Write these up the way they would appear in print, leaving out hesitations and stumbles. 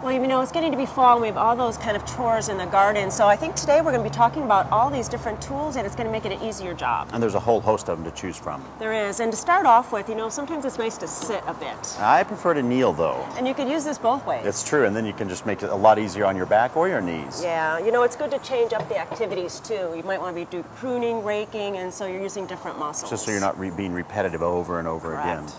Well, you know, it's getting to be fall and we have all those kind of chores in the garden. So I think today we're going to be talking about all these different tools and it's going to make it an easier job. And there's a whole host of them to choose from. There is. And to start off with, you know, sometimes it's nice to sit a bit. I prefer to kneel though. And you could use this both ways. It's true. And then you can just make it a lot easier on your back or your knees. Yeah. You know, it's good to change up the activities too. You might want to do pruning, raking, and so you're using different muscles. Just so you're not being repetitive over and over Correct. again.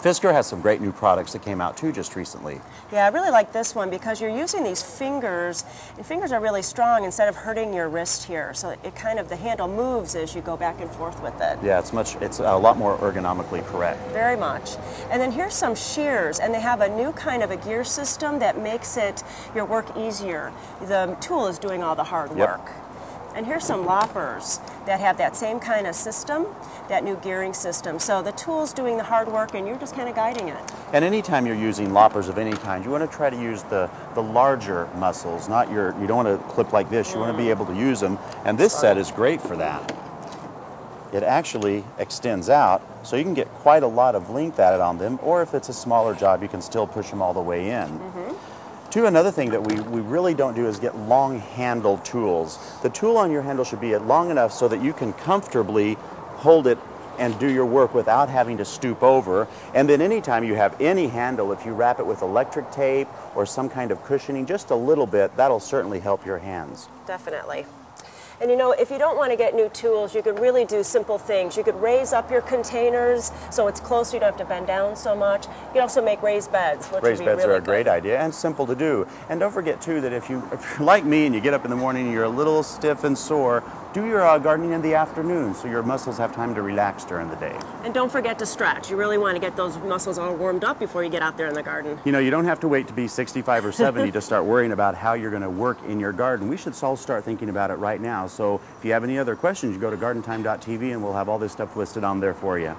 Fisker has some great new products that came out too just recently. Yeah, I really like this one because you're using these fingers, and fingers are really strong instead of hurting your wrist here. So it kind of, the handle moves as you go back and forth with it. Yeah, it's a lot more ergonomically correct. Very much. And then here's some shears, and they have a new kind of a gear system that makes your work easier. The tool is doing all the hard work. And here's some loppers that have that same kind of system, that new gearing system. So the tool's doing the hard work and you're just kind of guiding it. And anytime you're using loppers of any kind, you want to try to use the larger muscles, not you don't want to clip like this, you want to be able to use them. And this set is great for that. It actually extends out, so you can get quite a lot of length added on them, or if it's a smaller job, you can still push them all the way in. Too, another thing that we really don't do is get long handled tools. The tool on your handle should be long enough so that you can comfortably hold it and do your work without having to stoop over. And then anytime you have any handle, if you wrap it with electric tape or some kind of cushioning, just a little bit, that'll certainly help your hands. Definitely. And you know, if you don't want to get new tools, you could really do simple things. You could raise up your containers so it's closer, you don't have to bend down so much. You can also make raised beds, which Raised would be beds really are a great idea and simple to do. And don't forget too that if you're like me and you get up in the morning and you're a little stiff and sore, do your gardening in the afternoon so your muscles have time to relax during the day. And don't forget to stretch. You really want to get those muscles all warmed up before you get out there in the garden. You know, you don't have to wait to be 65 or 70 to start worrying about how you're going to work in your garden. We should all start thinking about it right now. So if you have any other questions, you go to gardentime.tv and we'll have all this stuff listed on there for you.